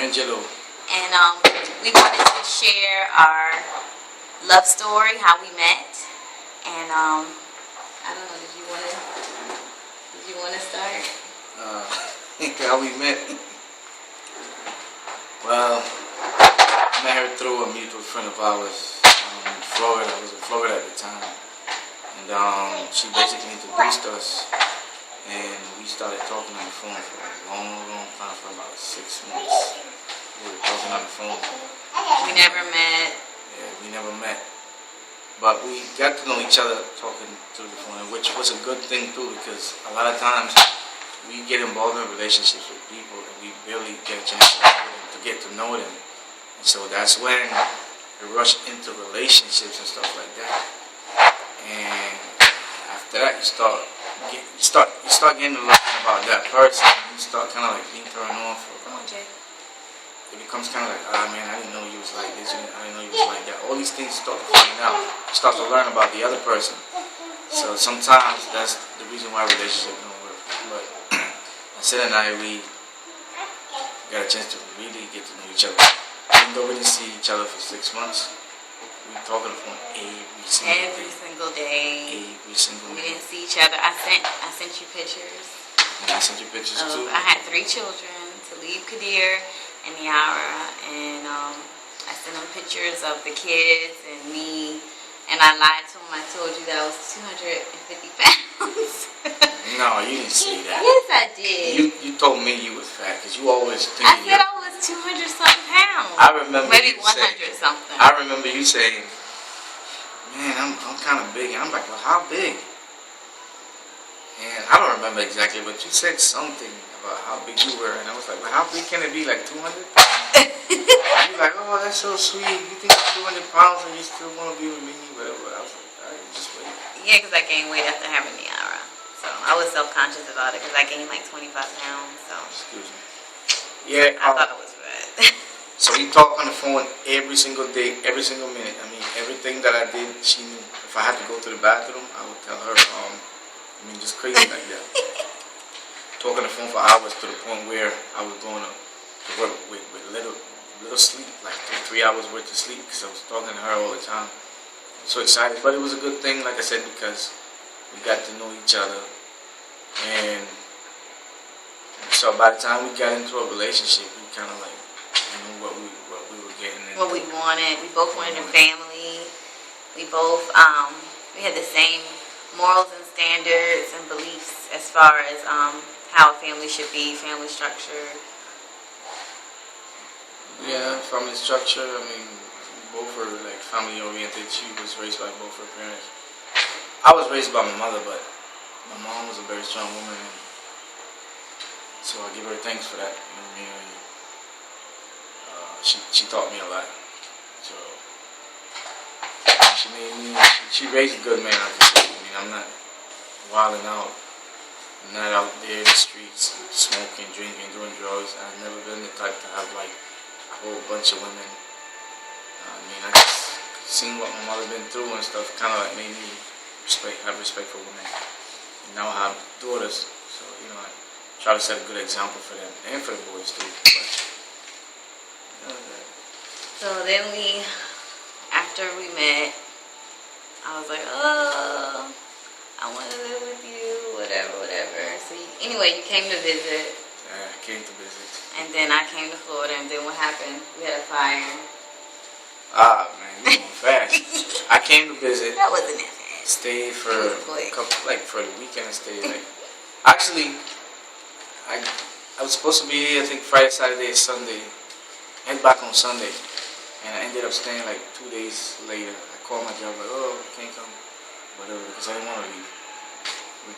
Angelo. And we wanted to share our love story, how we met. And I don't know, did you want to start? How we met? Well, I met her through a mutual friend of ours in Florida. I was in Florida at the time. And she basically introduced us. And we started talking on the phone for a long time, for about 6 months. We were talking on the phone. We never met. Yeah, we never met. But we got to know each other talking through the phone, which was a good thing too, because a lot of times we get involved in relationships with people and we barely get a chance to get to know them. And so that's when we rush into relationships and stuff like that. And after that, you start getting to learn about that person. You start kind of like being turned off. Come on, Jay. It becomes kind of like, ah, man, I didn't know you was like this. I didn't know you was like that. All these things you start to find out. You start to learn about the other person. So sometimes that's the reason why relationships don't work. But Nasir and I, we got a chance to really get to know each other. Even though we didn't see each other for 6 months, we talk on the phone every single day. Every single We day. didn't see each other. I sent you pictures. And I sent you pictures too. I had 3 children, Qadir and Niara, and I sent them pictures of the kids and me, and I lied to them. I told you that I was 250 pounds. No, you didn't say that. Yes, I did. You told me you was fat, because you always think I said I was 200-something pounds. I remember maybe you 100-something. I remember you saying, man, I'm kind of big. And I'm like, well, how big? And I don't remember exactly, but you said something about how big you were. And I was like, well, how big can it be? Like 200 pounds? And you're like, oh, that's so sweet. You think 200 pounds and you still want to be with me? Whatever. I was like, all right, just wait. Yeah, because I gained weight after having Niara. So I was self-conscious about it because I gained like 25 pounds. So excuse me. Yeah, I thought it was bad. So we talk on the phone every single day, every single minute. I mean, everything that I did, she knew. If I had to go to the bathroom, I would tell her. Just crazy like that. Talk on the phone for hours to the point where I was going to work with little sleep, like 3 hours worth of sleep, because I was talking to her all the time. So excited, but it was a good thing, like I said, because we got to know each other. And so by the time we got into a relationship, we kind of like knew what we were getting into. What we wanted. We both wanted a family. We both we had the same morals and standards and beliefs as far as how a family should be, family structure. Yeah, family structure. I mean, both were like family oriented. She was raised by both her parents. I was raised by my mother, but my mom was a very strong woman, and so I give her thanks for that. You know what I mean? She taught me a lot. So she raised a good man. I mean, I'm not wilding out. I'm not out there in the streets smoking, drinking, doing drugs. I've never been the type to have like a whole bunch of women. I mean, I just seen what my mother's been through and stuff. Kind of like made me have respect for women. And now I have daughters, so I try to set a good example for them and for the boys too. But, so then after we met, I was like, oh, I want to live with you, whatever. So anyway, you came to visit. Yeah, I came to visit. And then I came to Florida, and then what happened? We had a fire. Ah, man, you going fast. I came to visit. That wasn't that fast. Stayed for a couple, like for the weekend. I stayed like. Actually, I was supposed to be here, I think Friday, Saturday, Sunday. Head back on Sunday, and I ended up staying like 2 days later. I called my job like, oh, I can't come, whatever, because I didn't want to leave. We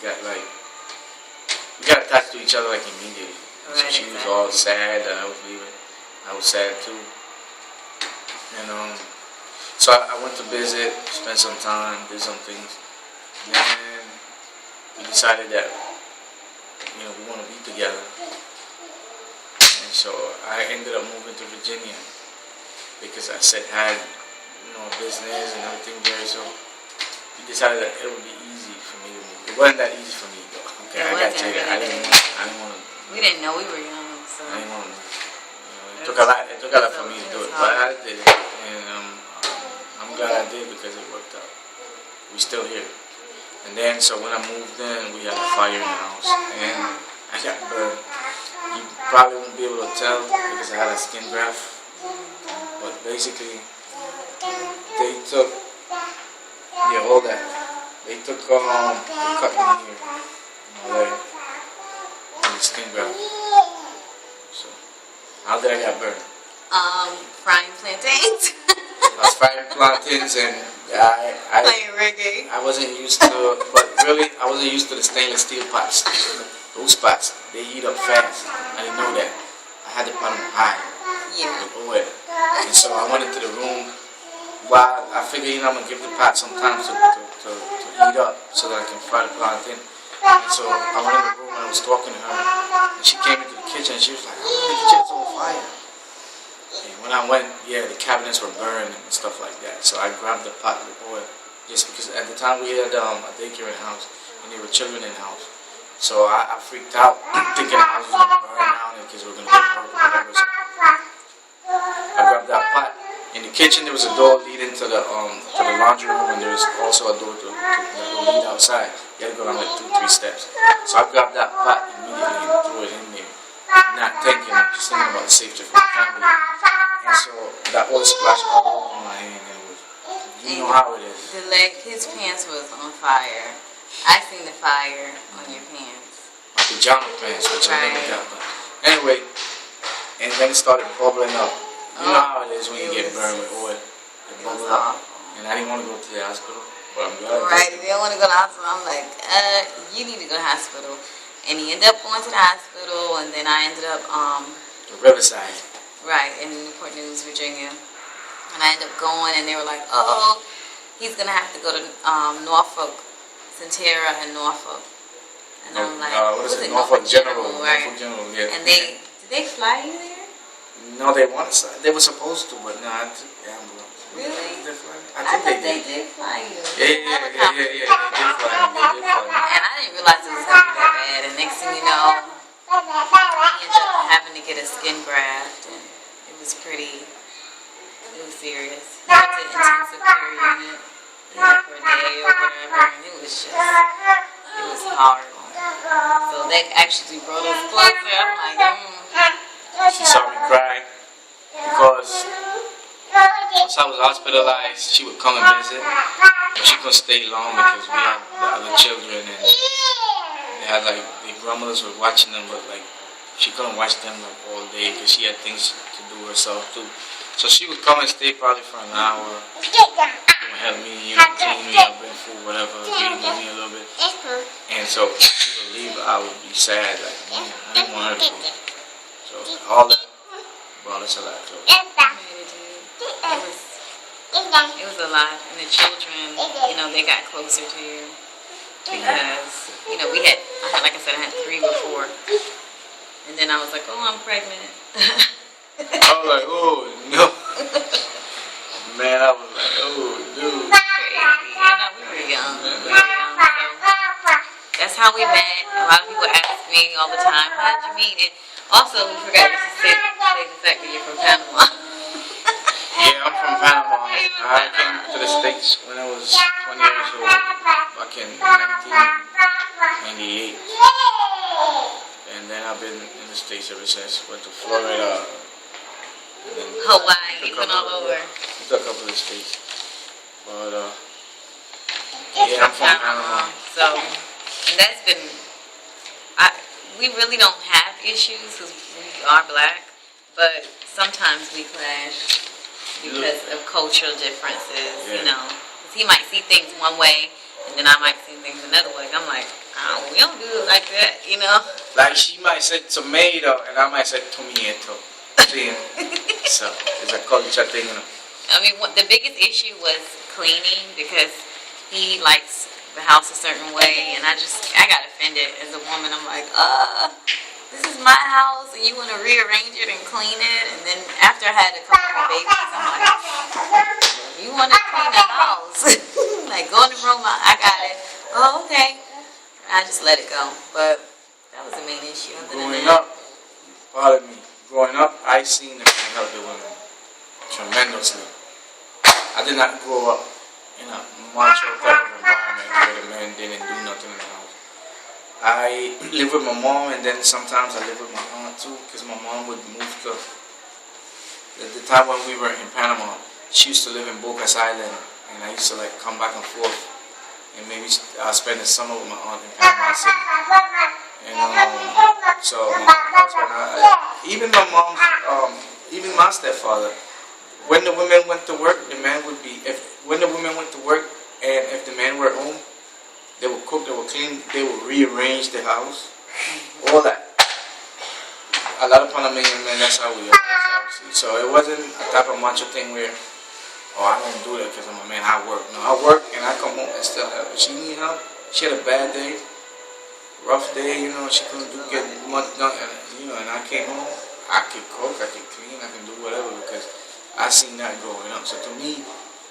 got attached to each other like immediately. So she was all sad that I was leaving. I was sad too. And so I went to visit, spent some time, did some things. And then we decided that we want to be together. And so I ended up moving to Virginia because I had a business and everything there. So we decided that it would be easy for me to move. It wasn't that easy for me though. Okay, I gotta tell you that. I didn't want to. We didn't know we were young, so. I didn't want to. It took a lot. It took a lot for me to do it, but I did it, and I'm glad I did because it worked out. We're still here. And then, so when I moved in, we had a fire in the house, and I got burned. You probably won't be able to tell because I had a skin graft, but basically, they took, yeah, all that. They took, they cut me here, in my leg, and the skin graft. So, how did I get burned? Frying plantains. I was frying plantains, and Playing reggae. I wasn't used to, but really, I wasn't used to the stainless steel pots. Those pots, they heat up fast. I didn't know that. I had to put them high with oil. And so I went into the room. While I figured, I'm going to give the pot some time to heat up so that I can fry the plantain. And so I went in the room and I was talking to her. And she came into the kitchen and she was like, oh, the kitchen's on fire. And when I went, the cabinets were burned and stuff like that. So I grabbed the pot with oil. Just because at the time we had a daycare in the house and there were children in the house. So I freaked out thinking the house was going to burn down and kids were going to get hurt or whatever. So I grabbed that pot. In the kitchen there was a door leading to the laundry room, and there was also a door that would lead outside. You had to go down like 2-3 steps. So I grabbed that pot immediately and threw it in there. Not thinking, just thinking about the safety for my family. And so that oil splashed all over my hand, and it was, you know how it is. His pants was on fire. I seen the fire on your pants. My pajama pants, which I never got. But anyway, and then it started bubbling up. You know how it is when you get burned with oil. It bubbled up. And I didn't want to go to the hospital, but I'm glad. Right, they don't want to go to the hospital. I'm like, you need to go to the hospital. And he ended up going to the hospital, and then I ended up the Riverside. Right, in Newport News, Virginia. And I ended up going, and they were like, oh, he's going to have to go to Norfolk, Centera and Norfolk. And I'm like, what is it? Norfolk General, right? Norfolk General, yeah. And did they fly you there? No, they were supposed to, but no, I took the ambulance. Really? I think they did fly you. Yeah, they did fly me. And I didn't realize it was going to be that bad. And next thing you know, he ended up having to get a skin graft, and it was serious. He went to intensive care unit for a day or whatever, and it was horrible. So they actually brought us closer. I'm like, She saw me cry because once I was hospitalized, she would come and visit, but she couldn't stay long because we had the other children, and they had like the grandmothers were watching them, but like she couldn't watch them like all day because she had things to do herself too. So she would come and stay probably for an hour, and help me, clean me up, bring food, whatever, read with me a little bit. And so she would leave, I would be sad, like, man, I didn't want her to go. So all that brought us a lot. So. It was a lot, and the children, they got closer to you because, I had 3 before, and then I was like, oh, I'm pregnant. I was like, oh, no. Man, I was like, oh, dude. Crazy. We were young. So that's how we met. A lot of people ask me all the time, how did you meet? And also, we forgot to say the fact that you're from Panama. Yeah, I'm from Panama. I came to the States when I was 20 years old, back in 1998. And then I've been in the States ever since. Went to Florida. Hawaii, you went all over. To a couple of states. But, yeah, I'm from Panama. So, and that's been, we really don't have issues because we are black, but sometimes we clash because of cultural differences, Because he might see things one way, and then I might see things another way. I'm like, oh, we don't do it like that, Like she might say tomato, and I might say tomato. So it's a culture thing, I mean, the biggest issue was cleaning because he likes the house a certain way, and I got offended as a woman. I'm like, this is my house, and you want to rearrange it and clean it. And then after I had a couple of babies, I'm like, you want to clean the house? Like, go in the room, I got it. Oh, okay. I just let it go. But that was the main issue. Growing up bothered me. growing up, I seen the men help the women tremendously. I did not grow up in a macho type of environment where the men didn't do nothing in the house. I live with my mom, and then sometimes I live with my aunt too, because my mom would move to the time when we were in Panama. She used to live in Bocas Island, and I used to like come back and forth, and maybe spend the summer with my aunt in Panama City. And so even my mom, even my stepfather, when the women went to work, the man would be when the women went to work, and if the men were at home, they would cook, they would clean, they would rearrange the house, all that. A lot of Panamanian men, that's how we are. So it wasn't a type of macho thing where, oh, I don't do that because I'm a man, I work. No, I work and I come home and still help. If she need help, she had a bad day, rough day, she couldn't get much done, and I came home, I could cook, I could clean, I can do whatever because I seen that growing up. So to me,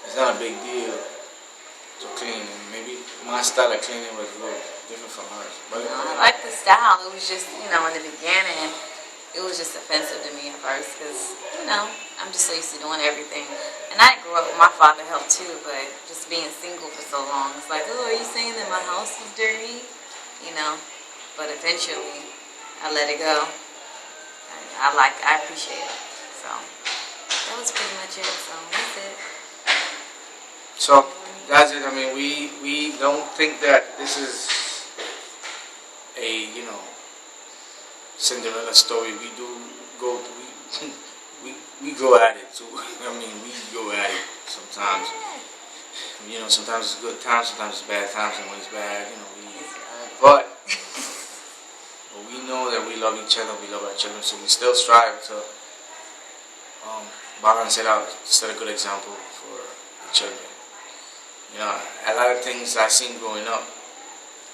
it's not a big deal to clean, and maybe my style of cleaning was a little different from hers. But I like the style. It was just, in the beginning, it was just offensive to me at first because, I'm just so used to doing everything. And I grew up, my father helped too, but just being single for so long, it's like, oh, are you saying that my house is dirty? But eventually, I let it go. I appreciate it. So, that was pretty much it. So, that's it. So, that's it. I mean, we don't think that this is a, Cinderella story. We do go, we go at it too. I mean, we go at it sometimes. Sometimes it's good times, sometimes it's bad times, and when it's bad, but we know that we love each other, we love our children, so we still strive to balance it out, set a good example for the children. A lot of things I seen growing up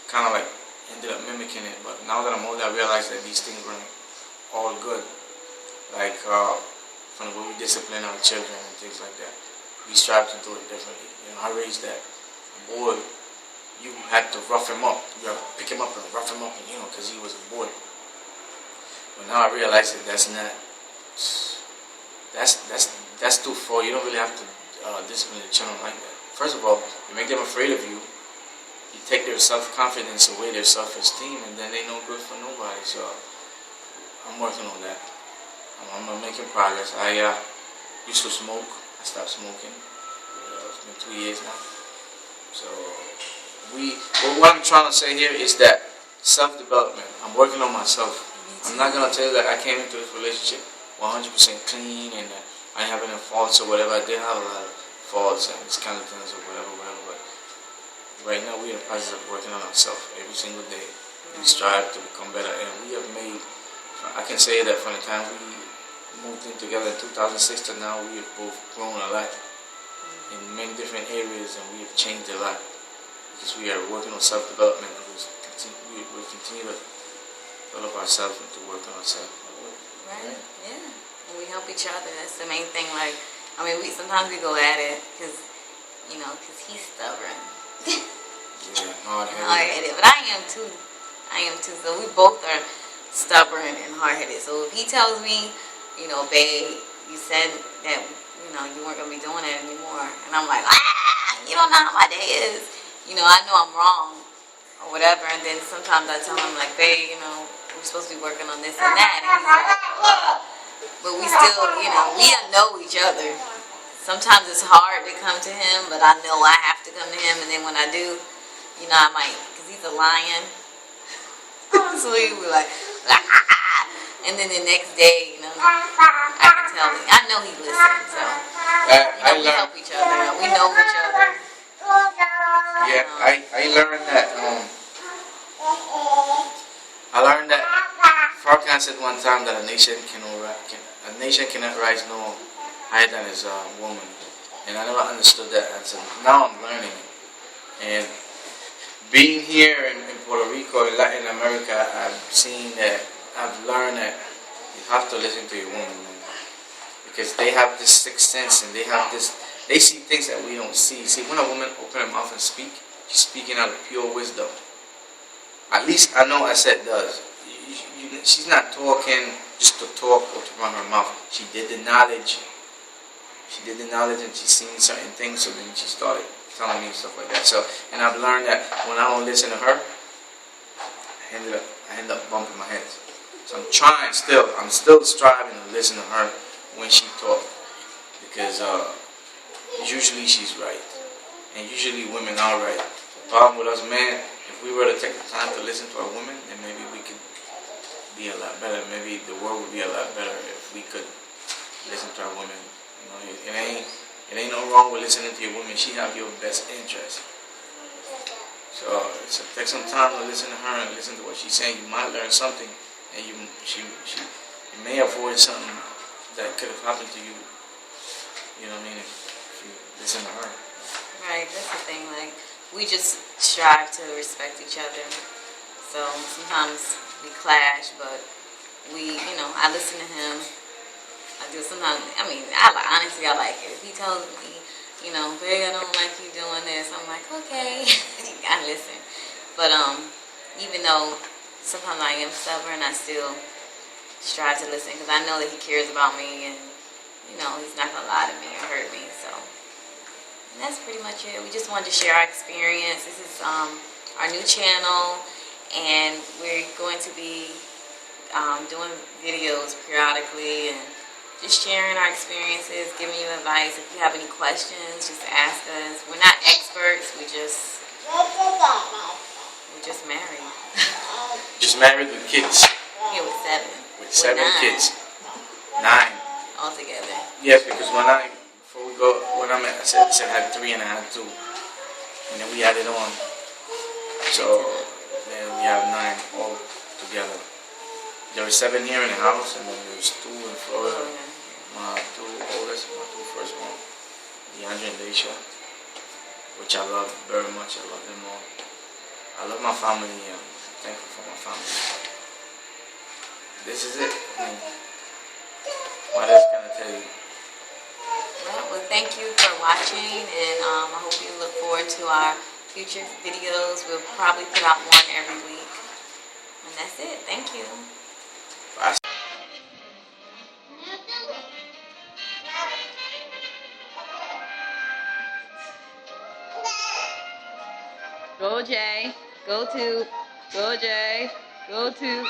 kind of like ended up mimicking it, but now that I'm older, I realize that these things weren't all good. Like from the way we discipline our children and things like that, we strive to do it differently. I raised that boy, you had to rough him up. You had to pick him up and rough him up, because he was a boy. But now I realize that that's too far. You don't really have to discipline the children like that. First of all, you make them afraid of you. You take their self-confidence away, their self-esteem, and then they no good for nobody. So I'm working on that. I'm making progress. I used to smoke. I stopped smoking. It's been 2 years now. So what I'm trying to say here is that self-development. I'm working on myself. I'm not gonna tell you that I came into this relationship 100% clean and I didn't have any faults or whatever. I did have a lot of faults and skeletons or whatever. But right now we're in the process of working on ourselves every single day. We strive to become better, and we have made. I can say that from the time we moved in together in 2006 to now, we have both grown a lot in many different areas, and we have changed a lot because we are working on self-development. We will continue to develop ourselves and to work on ourselves. Right? Yeah. And we help each other. That's the main thing. Sometimes we go at it because he's stubborn. Yeah, hard-headed. But I am too. So we both are stubborn and hard-headed. So if he tells me, babe, you said that, you weren't going to be doing that anymore. And I'm like, you don't know how my day is. I know I'm wrong or whatever. And then sometimes I tell him, like, babe, we're supposed to be working on this and that. And he's like, ugh. But we still, we know each other. Sometimes it's hard to come to him, but I know I have to come to him. And then when I do, I might, because he's a lion. So he will be like, and then the next day, I can tell him. I know he listens, so we help each other. We know each other. Yeah, I learned that. I learned that Farrakhan said one time that a nation cannot rise no higher than its woman, and I never understood that. And so now I'm learning it. And being here in Puerto Rico, in Latin America, I've learned that you have to listen to your woman, man, because they have this sixth sense, and they see things that we don't see. See, when a woman opens her mouth and speaks, she's speaking out of pure wisdom. At least I know Aset does. She's not talking just to talk or to run her mouth. She did the knowledge. She did the knowledge and she's seen certain things, so then she started telling me stuff like that. So, and I've learned that when I don't listen to her, I end up bumping my head. So I'm still striving to listen to her when she talks, because usually she's right, and usually women are right. The problem with us men, if we were to take the time to listen to our women, then maybe we could be a lot better. Maybe the world would be a lot better if we could listen to our women. You know, it ain't no wrong with listening to your woman. She have your best interest. So take some time to listen to her and listen to what she's saying. You might learn something, and you may avoid something that could have happened to you. You know what I mean? If you listen to her. Right, that's the thing. Like, we just strive to respect each other. So sometimes we clash, but I listen to him. I do sometimes. I mean, honestly, I like it. If he tells me, babe, I don't like you doing this, I'm like, okay, I listen. But even though sometimes I am stubborn, I still strive to listen because I know that he cares about me, and he's not gonna lie to me or hurt me. So and that's pretty much it. We just wanted to share our experience. This is our new channel, and we're going to be doing videos periodically and just sharing our experiences, giving you advice. If you have any questions, just ask us. We're not experts. We're just married. Just married with kids. Yeah, with 7. With 7 9. kids. 9. Altogether. Yes, because when I'm at, I said I had 3 and I had 2, and then we added on. So then we have 9 all together. There were 7 here in the house, and then there's 2 in Florida. My 2 oldest, my 2 firstborn, DeAndre and Daisha, which I love very much. I love them all. I love my family, and I'm thankful for my family. This is it. What else can I tell you? Well, thank you for watching, and I hope you look forward to our future videos. We'll probably put out one every week. And that's it. Thank you. Bye. Go, Jay. Go to. Go, Jay. Go to.